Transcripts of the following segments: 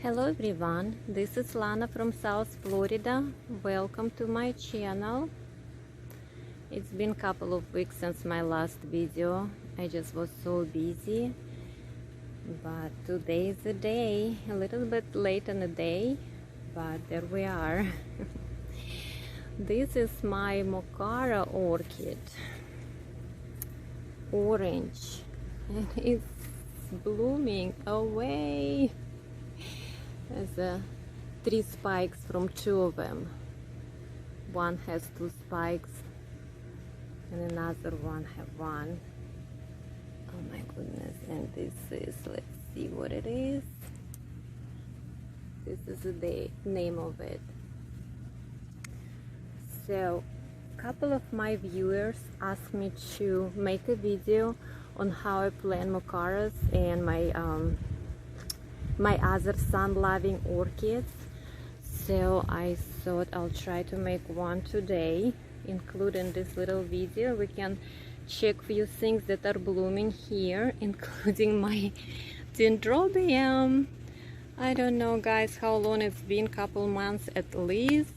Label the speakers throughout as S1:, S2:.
S1: Hello everyone, this is Lana from South Florida. Welcome to my channel. It's been a couple of weeks since my last video. I just was so busy, but today is the day. A little bit late in the day, but there we are. This is my mocara orchid, orange, and it's blooming away. There's 3 spikes from 2 of them. One has 2 spikes and another one have 1. Oh my goodness. And this is, let's see what it is. This is the name of it. So a couple of my viewers asked me to make a video on how I plant mocaras and my other sun-loving orchids. So I thought I'll try to make one today, including this little video. We can check few things that are blooming here, including my dendrobium. I don't know guys how long it's been, couple months at least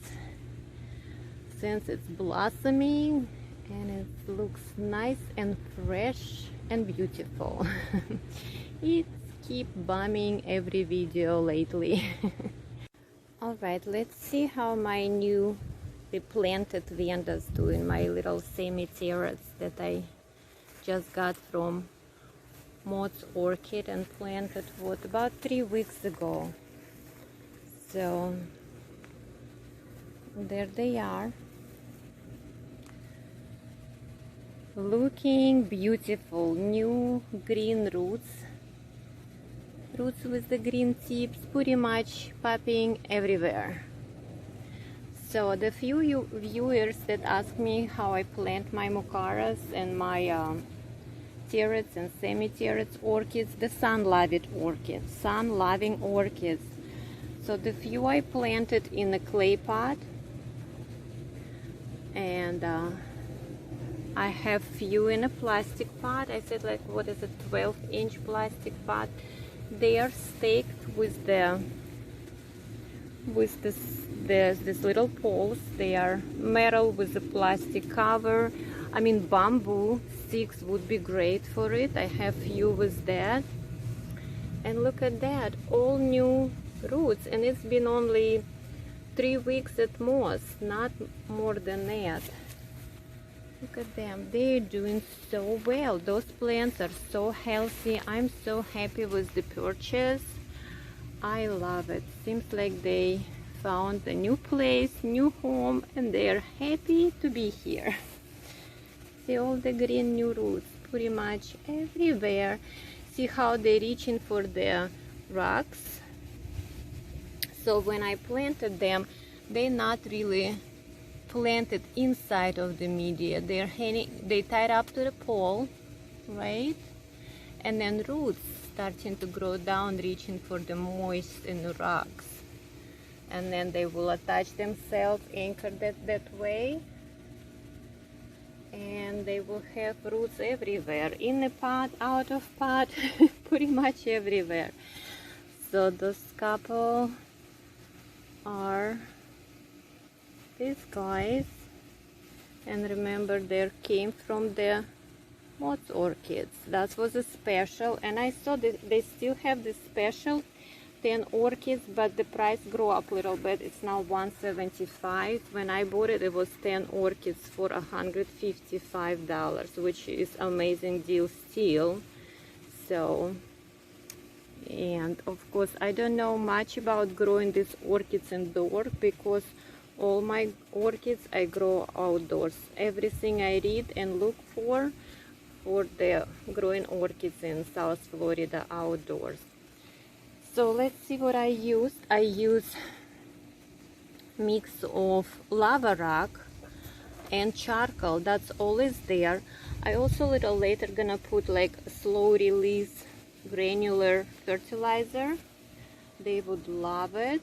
S1: since it's blossoming, and it looks nice and fresh and beautiful. It keep bombing every video lately. Alright, let's see how my new replanted vandas doing, my little semi-terrace that I just got from Mott's Orchid and planted about 3 weeks ago. So there they are, looking beautiful. New green roots with the green tips pretty much popping everywhere. So the few viewers that ask me how I plant my mocaras and my terrace and semi-terrace orchids, the sun-loving orchids. So the few I planted in a clay pot, and I have few in a plastic pot. I said, like, what is a 12-inch plastic pot? They are staked with this little poles. They are metal with a plastic cover. I mean, bamboo sticks would be great for it. I have few with that. And look at that, all new roots, and it's been only 3 weeks at most, not more than that. Look at them, they're doing so well. Those plants are so healthy. I'm so happy with the purchase. I love it. Seems like they found a new place, new home, and they're happy to be here. See all the green new roots pretty much everywhere. See how they're reaching for the rocks. So when I planted them, they're not really planted inside of the media. They're hanging, they tied up to the pole, right? And then roots starting to grow down, reaching for the moist in the rocks, and then they will attach themselves, anchored that way, and they will have roots everywhere, in the pot, out of pot, pretty much everywhere. So those couple are these guys, and remember they came from the Mott's Orchids. That was a special, and I saw that they still have the special 10 orchids, but the price grew up a little bit. It's now $175. When I bought it, it was 10 orchids for $155, which is amazing deal still. So, and of course I don't know much about growing these orchids indoors, because all my orchids I grow outdoors. Everything I read and look for the growing orchids in South Florida outdoors. So let's see what I used. I use mix of lava rock and charcoal. That's always there. I also a little later gonna put like slow release granular fertilizer. They would love it.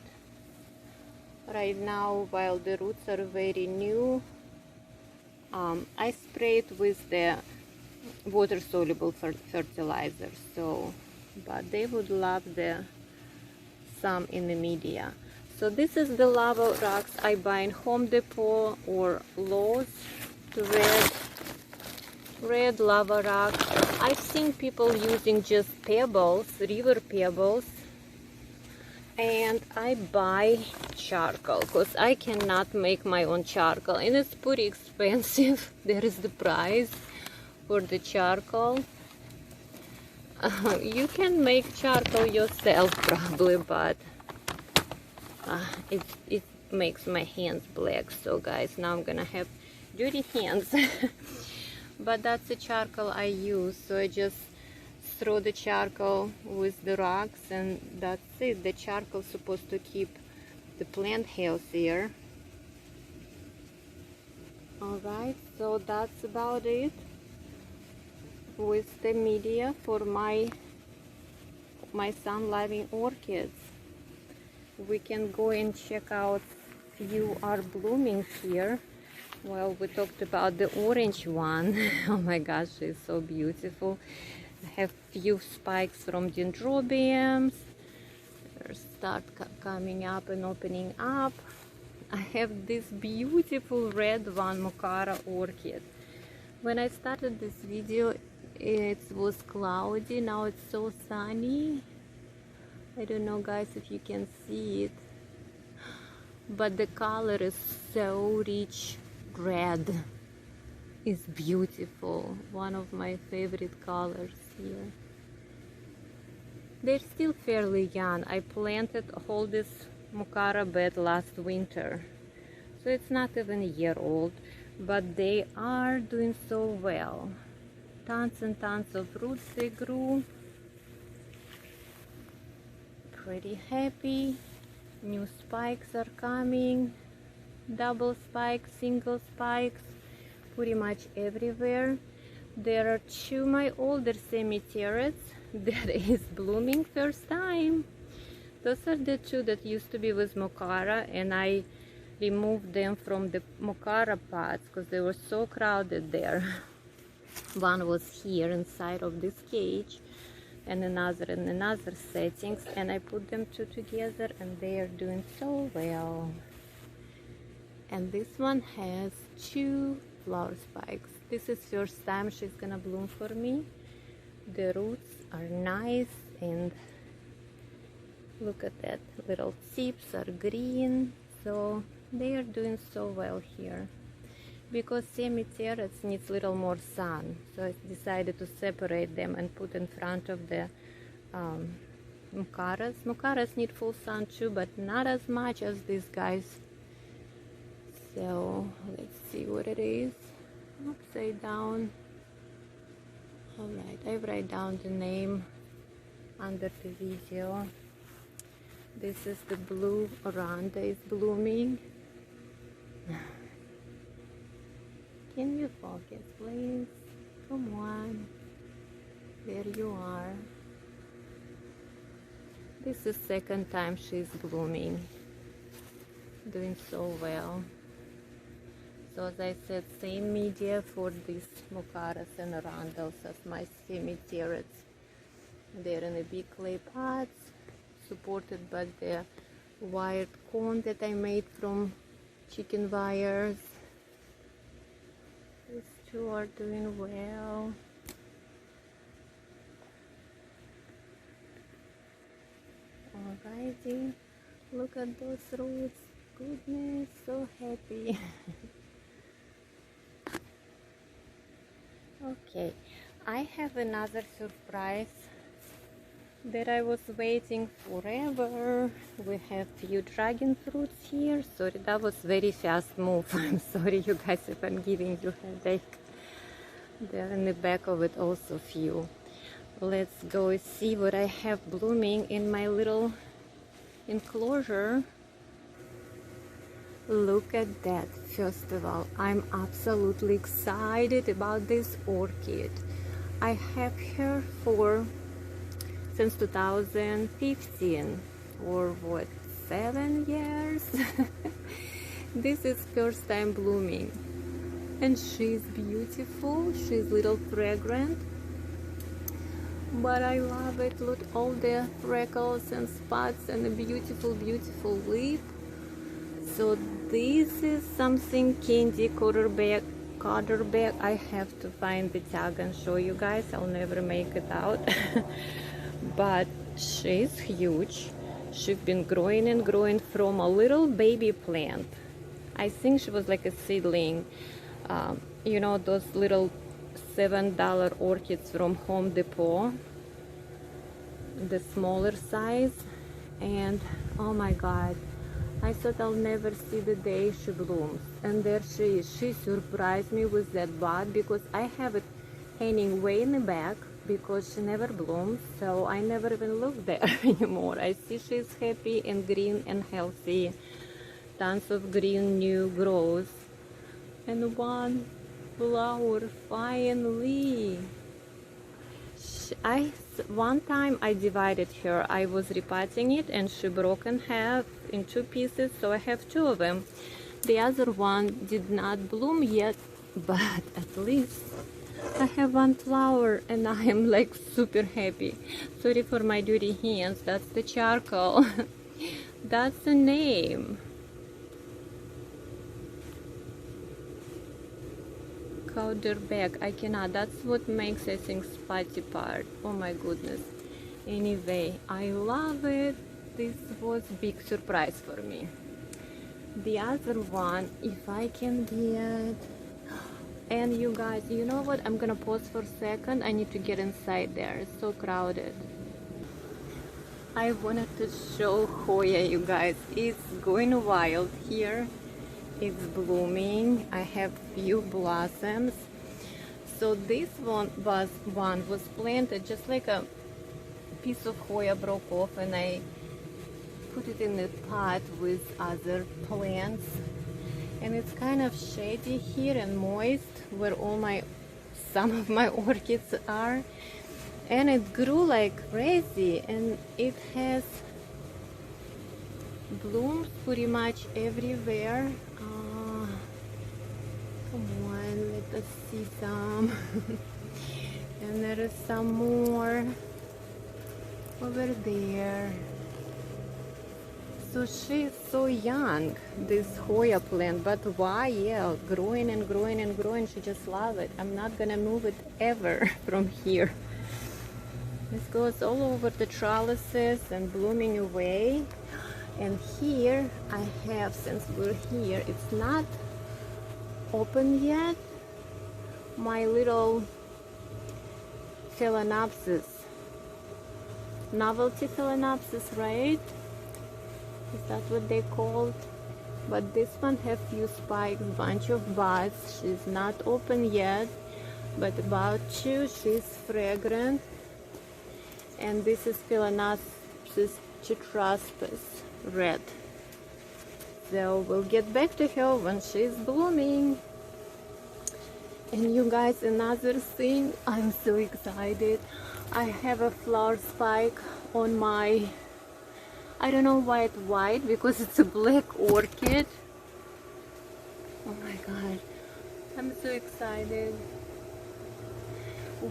S1: Right now, while the roots are very new, I sprayed with the water-soluble fertilizer. So, but they would love the some in the media. So this is the lava rocks I buy in Home Depot or Lowe's. Red lava rock. I've seen people using just pebbles, river pebbles, and I buy charcoal because I cannot make my own charcoal, and it's pretty expensive. There is the price for the charcoal. You can make charcoal yourself probably, but it makes my hands black. So guys, now I'm gonna have dirty hands. But that's the charcoal I use. So I just throw the charcoal with the rocks, and that's it. The charcoal is supposed to keep the plant healthier. Alright, so that's about it with the media for my sun-loving orchids. We can go and check out few are blooming here. Well, we talked about the orange one. Oh my gosh, she's so beautiful. I have few spikes from dendrobiums. They start coming up and opening up. I have this beautiful red one, Mocara orchid. When I started this video, it was cloudy. Now it's so sunny. I don't know, guys, if you can see it, but the color is so rich. Red is beautiful. One of my favorite colors here. They're still fairly young. I planted all this Mocara bed last winter, so it's not even a year old, but they are doing so well. Tons and tons of roots they grew. Pretty happy. New spikes are coming. Double spikes, single spikes, pretty much everywhere. There are two my older semi-terrates that is blooming first time. Those are the two that used to be with Mocara, and I removed them from the Mocara pots because they were so crowded there. One was here inside of this cage, and another in another settings, and I put them two together, and they are doing so well. And this one has two flower spikes. This is first time she's gonna bloom for me. The roots are nice, and look at that, little tips are green, so they are doing so well here. Because semi-terrates needs little more sun, so I decided to separate them and put in front of the Mocaras. Mocaras need full sun too, but not as much as these guys. So let's see what it is. Upside down. Alright, I write down the name under the video. This is the blue oranda is blooming. Can you focus, please? Come on. There you are. This is second time she's blooming. Doing so well. So as I said, same media for these Mocaras and Arandals as my semi-terrates. They're in the big clay pots, supported by the wired cone that I made from chicken wires. These two are doing well. Alrighty, look at those roots. Goodness, so happy. Okay, I have another surprise that I was waiting forever. We have few dragon fruits here. Sorry, that was very fast move. I'm sorry, you guys, if I'm giving you headache. There in the back of it also few. Let's go see what I have blooming in my little enclosure. Look at that. First of all, I'm absolutely excited about this orchid. I have her since 2015, or what, 7 years? This is first time blooming, and she's beautiful. She's little fragrant. but I love it. Look, all the freckles and spots and a beautiful, beautiful leaf. So this is something candy quarterback. I have to find the tag and show you guys. I'll never make it out. But she's huge. She's been growing and growing from a little baby plant. I think she was like a seedling. You know, those little $7 orchids from Home Depot, the smaller size. And oh my god, I thought I'll never see the day she blooms, and there she is. She surprised me with that bud because I have it hanging way in the back because she never blooms, so I never even look there anymore. I see she's happy and green and healthy, tons of green new growth, and one flower finally. One time I divided her. I was repotting it and she broke in half in 2 pieces, so I have 2 of them. The other one did not bloom yet, but at least I have 1 flower and I am like super happy. Sorry for my dirty hands. That's the charcoal. That's the name. Powderback. I cannot. That's what makes, I think, spotty part. Oh my goodness. Anyway, I love it. This was big surprise for me. The other one, if I can get, and you guys, you know what? I'm gonna pause for a second. I need to get inside there. It's so crowded. I wanted to show Hoya, you guys. It's going wild here. It's blooming. I have few blossoms. So this one was planted just like a piece of Hoya broke off, and I put it in a pot with other plants. And it's kind of shady here and moist where some of my orchids are. And it grew like crazy, and it has blooms pretty much everywhere. Come on, let us see some. And there is some more over there. So she's so young, this Hoya plant, but why? Yeah, growing and growing and growing. She just loves it. I'm not gonna move it ever from here. This goes all over the trellises and blooming away. And here I have, since we're here, it's not open yet, my little phalaenopsis, novelty phalaenopsis, right? Is that what they called? But this one have few spikes, bunch of buds. She's not open yet, but about to. She's fragrant. And this is Phalaenopsis chitraspis, red. So we'll get back to her when she's blooming. And you guys, another thing, I'm so excited. I have a flower spike on my, I don't know why it's white, because it's a black orchid. Oh my god, I'm so excited.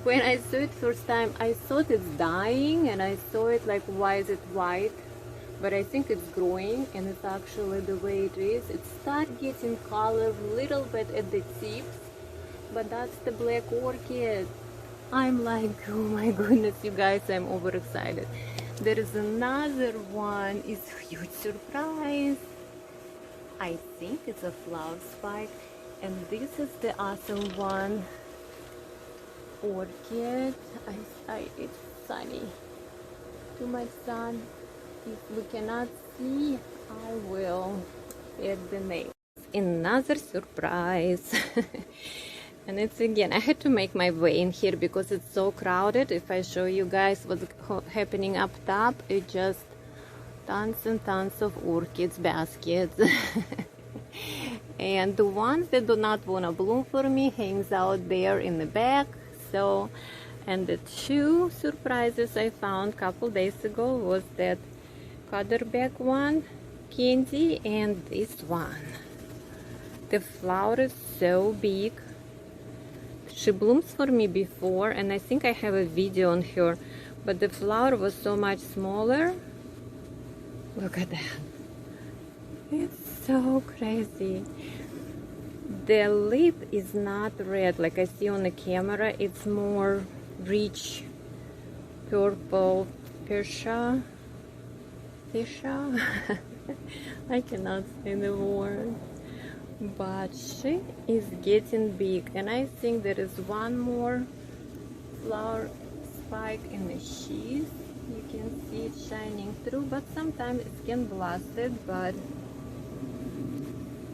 S1: When I saw it first time, I thought it's dying, and I saw it like, why is it white? But I think it's growing, and it's actually the way it is. It starts getting color a little bit at the tips, but that's the black orchid. I'm like, oh my goodness, you guys, I'm overexcited. There is another one. It's a huge surprise. I think it's a flower spike, and this is the awesome one. Orchid. It's sunny. To my son. If we cannot see, I will add the name. Another surprise. And it's again, I had to make my way in here because it's so crowded. If I show you guys what's happening up top, it's just tons and tons of orchids baskets. And the ones that do not want to bloom for me hangs out there in the back. So, and the 2 surprises I found a couple days ago was that Codderback one, Candy, and this one. The flower is so big. She blooms for me before, and I think I have a video on her but the flower was so much smaller. Look at that. It's so crazy. The lip is not red like I see on the camera. It's more rich purple fuchsia. I cannot say the word. But she is getting big, and I think there is one more flower spike in the sheath. You can see it shining through, but sometimes it can blast it, but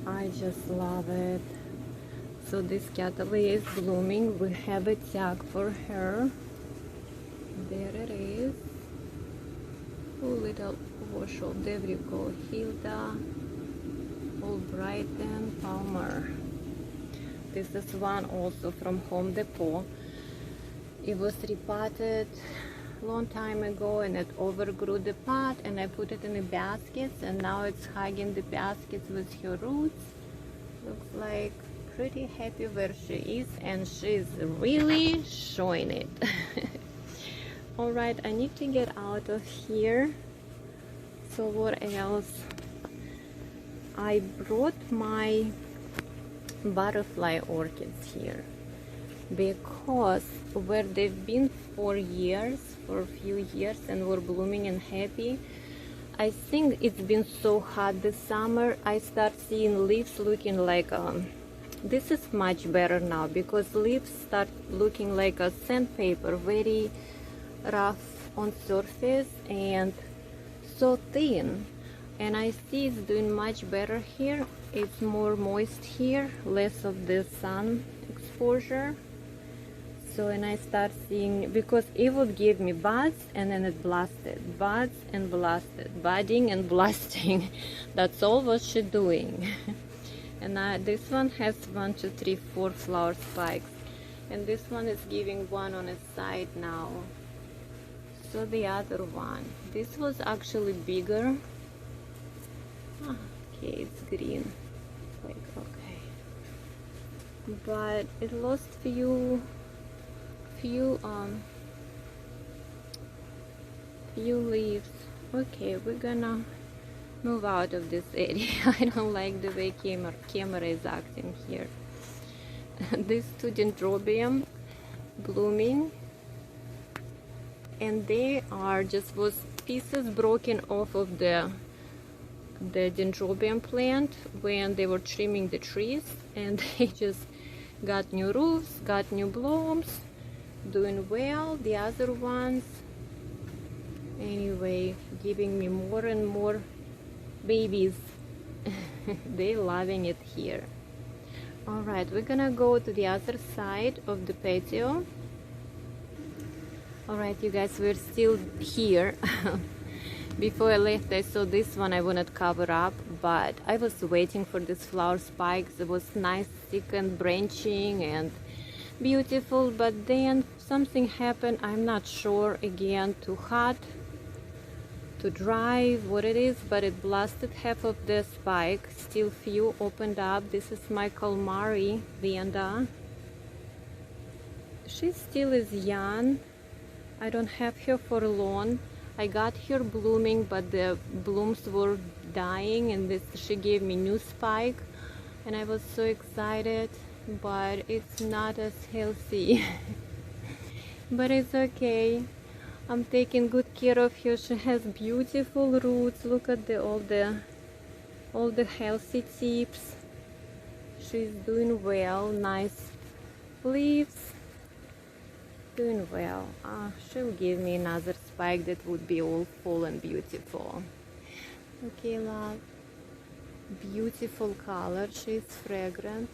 S1: I just love it. So this cattleya is blooming. We have a tag for her. There it is. Oh, little Washoe, there we go. Hilda Albrighton Palmer. This is one also from Home Depot. It was repotted long time ago and it overgrew the pot, and I put it in the baskets, and now it's hugging the baskets with her roots. Looks like pretty happy where she is, and she's really showing it. All right, I need to get out of here. So what else? I brought my butterfly orchids here because where they've been for a few years and were blooming and happy, I think it's been so hot this summer. I start seeing leaves looking like this is much better now, because leaves start looking like a sandpaper, very rough on surface and so thin. And I see it's doing much better here. It's more moist here, less of the sun exposure. So, and I start seeing, because it would give me buds and then it blasted, buds and blasted, budding and blasting. That's all what she doing. And this one has 1, 2, 3, 4 flower spikes, and this one is giving one on its side now. So the other one, this was actually bigger. Okay, it's green, like, okay, but it lost few leaves. Okay, we're gonna move out of this area. I don't like the way camera is acting here. These two dendrobium blooming, and they are just was pieces broken off of the dendrobium plant when they were trimming the trees, and they just got new roofs, got new blooms, doing well. The other ones, anyway, giving me more and more babies. They loving it here. All right, we're gonna go to the other side of the patio. All right, you guys, we're still here. Before I left, I saw this one I wanted to cover up, but I was waiting for this flower spikes. It was nice, thick and branching and beautiful, but then something happened. I'm not sure, again, too hot, too dry, what it is, but it blasted half of the spike. Still few opened up. This is my Kalmari vanda. She still is young. I don't have her for long. I got her blooming, but the blooms were dying, and she gave me new spike, and I was so excited, but it's not as healthy. But it's okay. I'm taking good care of her. She has beautiful roots. Look at all the healthy tips. She's doing well. Nice leaves. Doing well. She'll give me another spike that would be all full and beautiful. Okay, love. Beautiful color. She's fragrant.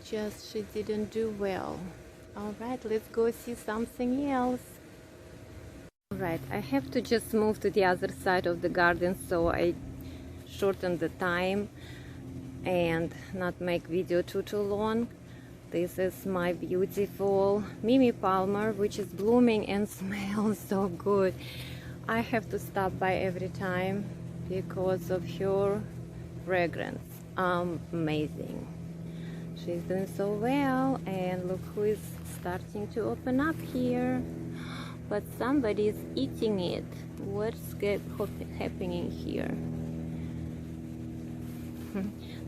S1: She didn't do well. All right, let's go see something else. All right, I have to just move to the other side of the garden, so I shorten the time and not make video too long. This is my beautiful Mimi Palmer, which is blooming and smells so good. I have to stop by every time because of her fragrance. Amazing. She's doing so well, and look who is starting to open up here, but somebody's eating it. What's happening here?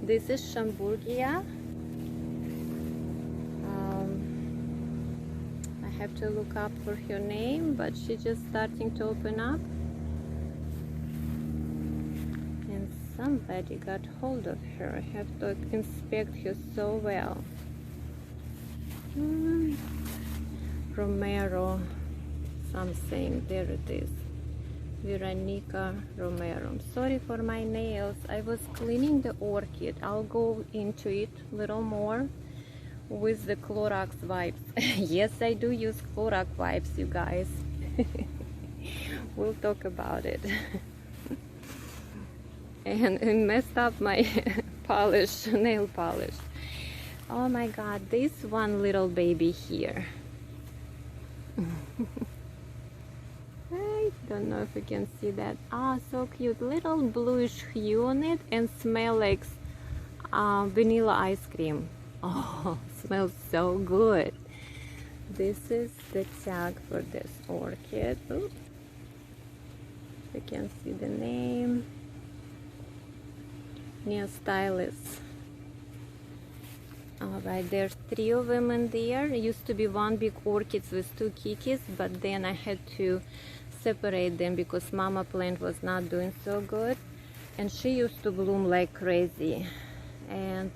S1: This is Shamburgia. I have to look up for her name, but she's just starting to open up. And somebody got hold of her. I have to inspect her so well. Romero something. There it is. Veronica Romero. I'm sorry for my nails. I was cleaning the orchid. I'll go into it a little more with the Clorox wipes. Yes, I do use Clorox wipes, you guys. We'll talk about it. And it messed up my polish, nail polish. Oh my god, this one little baby here. I don't know if you can see that. Ah, so cute. Little bluish hue on it and smell like vanilla ice cream. Oh, smells so good. This is the tag for this orchid. Oops. You can see the name. Neostylus. Alright, there's 3 of them in there. It used to be one big orchid with 2 kikis, but then I had to separate them because mama plant was not doing so good, and she used to bloom like crazy. And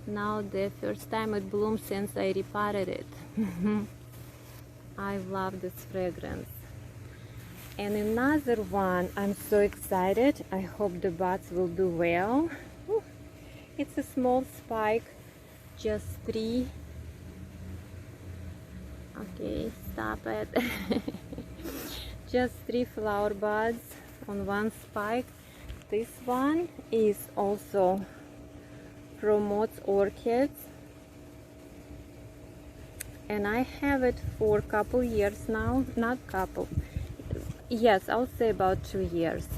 S1: now the first time it bloomed since I repotted it. I love this fragrance. And another one, I'm so excited. I hope the buds will do well. It's a small spike, just 3. Okay, stop it. Just 3 flower buds on one spike. This one is also promotes orchids, and I have it for a couple years now. Not couple, yes, I'll say about 2 years.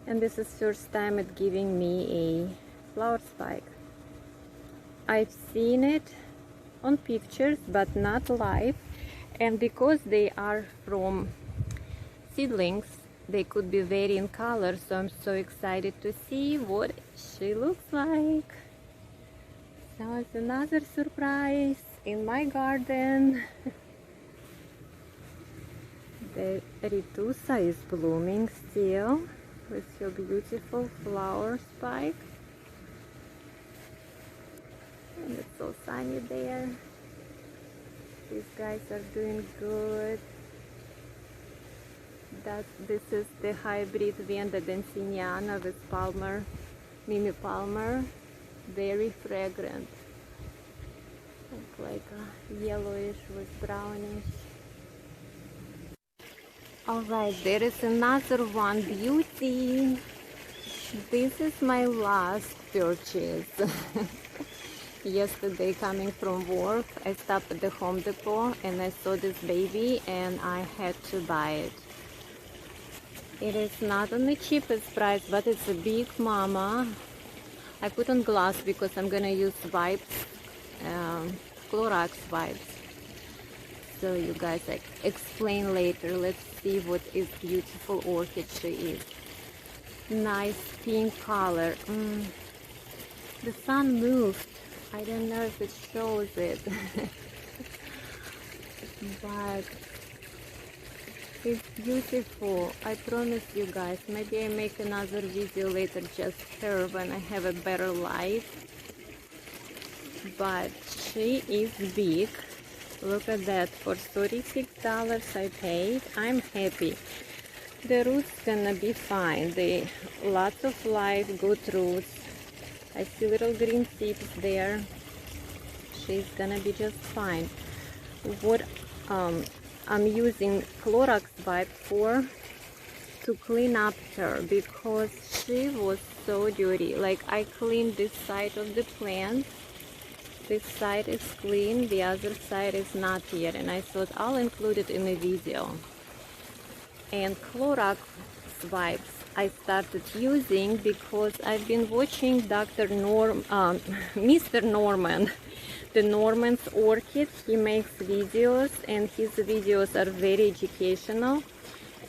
S1: And this is first time it giving me a flower spike. I've seen it on pictures but not live, and because they are from seedlings, they could be varying color, so I'm so excited to see what she looks like. So it's another surprise in my garden. The Ritusa is blooming still with her beautiful flower spike. And it's so sunny there. These guys are doing good. This is the hybrid Vanda with Palmer, Mimi Palmer. Very fragrant. It's like a yellowish with brownish. Alright, there is another one, Beauty. This is my last purchase. Yesterday, coming from work, I stopped at the Home Depot and I saw this baby and I had to buy it. It is not on the cheapest price, but it's a big mama. I put on glass because I'm gonna use wipes, Clorox wipes. So you guys, like, explain later. Let's see what is beautiful orchid she is. Nice pink color. The sun moved. I don't know if it shows it, but it's beautiful. I promise you guys. Maybe I make another video later, just her, when I have a better light. But she is big. Look at that. For $36 I paid. I'm happy. The roots gonna be fine. They lots of light, good roots. I see little green seeds there. She's gonna be just fine. What I'm using Clorox wipe for to clean up her, because she was so dirty. Like, I cleaned this side of the plant. This side is clean, the other side is not yet, and I thought I'll include it in the video. And Clorox wipes I started using because I've been watching Mr. Norman the Norman's Orchid. He makes videos, and his videos are very educational.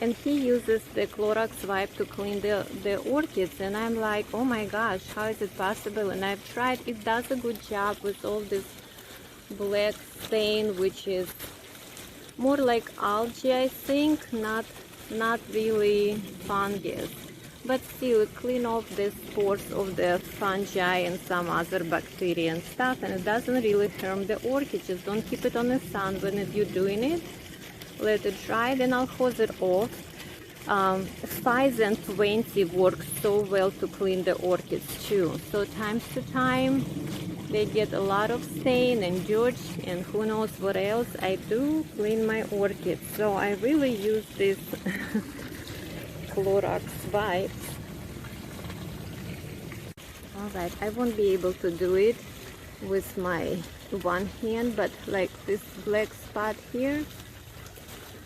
S1: And he uses the Clorox wipe to clean the orchids. And I'm like, oh my gosh, how is it possible? And I've tried. It does a good job with all this black stain, which is more like algae, I think, not really fungus. But still, clean off the spores of the fungi and some other bacteria and stuff, and it doesn't really harm the orchid. Just don't keep it on the sun when you're doing it. Let it dry, then I'll hose it off. 5 and 20 works so well to clean the orchids too. So times to time, they get a lot of stain and dirt and who knows what else. I do clean my orchids, so I really use this Clorox wipes. Alright, I won't be able to do it with my one hand, but like this black spot here,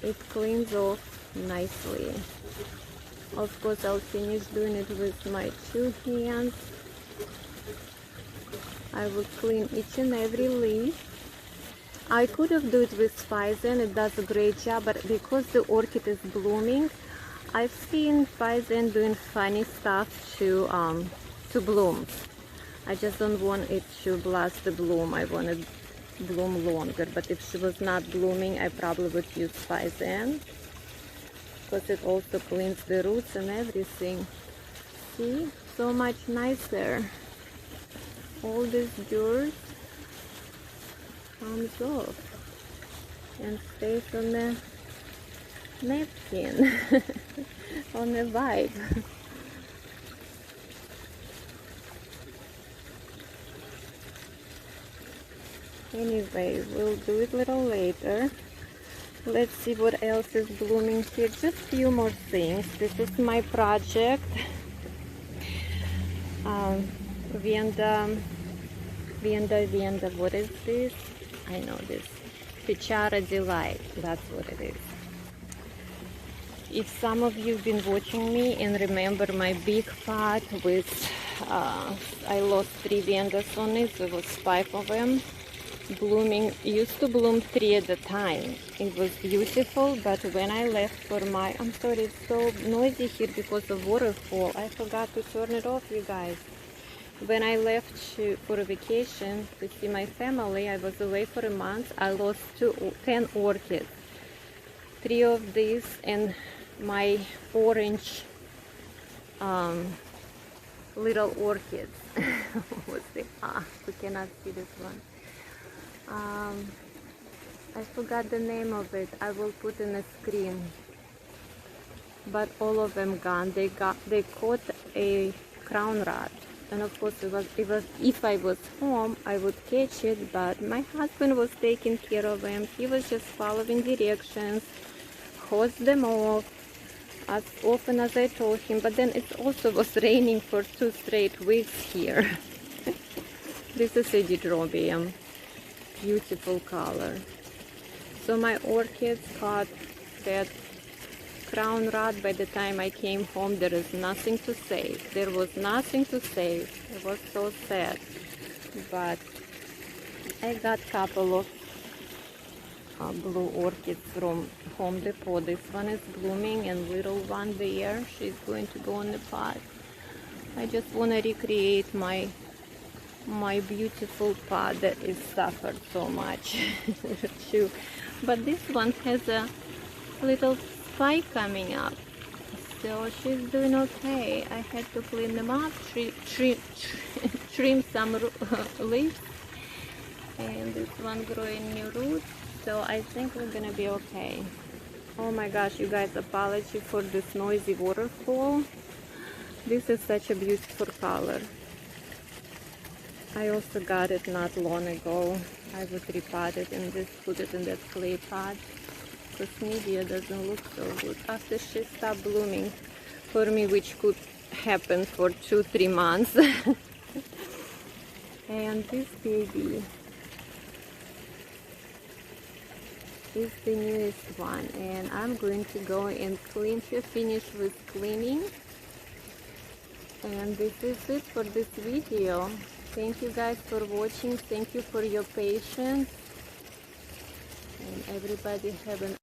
S1: it cleans off nicely. Of course, I'll finish doing it with my 2 hands. I will clean each and every leaf. I could have done it with Physan, it does a great job, but because the orchid is blooming, I've seen Physan doing funny stuff to blooms. I just don't want it to blast the bloom. I want it bloom longer, but if she was not blooming, I probably would use Physan, because it also cleans the roots and everything. See, so much nicer. All this dirt comes off and stays on the napkin, on the vibe. Anyway, we'll do it a little later. Let's see what else is blooming here. Just a few more things. This is my project. Vanda, what is this? I know this. Pichara Delight, that's what it is. If some of you have been watching me and remember my big pot with, I lost 3 vandas on it, there was 5 of them. Blooming, used to bloom 3 at a time. It was beautiful, but when I left for my, I'm sorry, it's so noisy here because of waterfall. I forgot to turn it off, you guys. When I left for a vacation to see my family, I was away for a month. I lost 10 orchids. 3 of these and my orange little orchids. What's the, we cannot see this one. I forgot the name of it. I will put in a screen. But all of them gone. They caught a crown rot. And of course, if I was home, I would catch it, but my husband was taking care of them. He was just following directions, hosed them off as often as I told him, but then it also was raining for 2 straight weeks here. This is a dendrobium, beautiful color. So my orchids caught that crown rot. By the time I came home, there is nothing to save. There was nothing to save. It was so sad. But I got a couple of blue orchids from Home Depot. This one is blooming, and little one there, she's going to go in the pot. I just want to recreate my beautiful pot that is suffered so much too. But this one has a little spike coming up, so she's doing okay. I had to clean them up, trim some leaves, and this one growing new roots, so I think we're gonna be okay. Oh my gosh, you guys, apology for this noisy waterfall. This is such a beautiful color. I also got it not long ago. I would repot it and just put it in that clay pot, because media doesn't look so good after she stopped blooming for me, which could happen for 2-3 months. And this baby is the newest one, and I'm going to go and clean her, finish with cleaning. And this is it for this video. Thank you guys for watching. Thank you for your patience. And everybody have an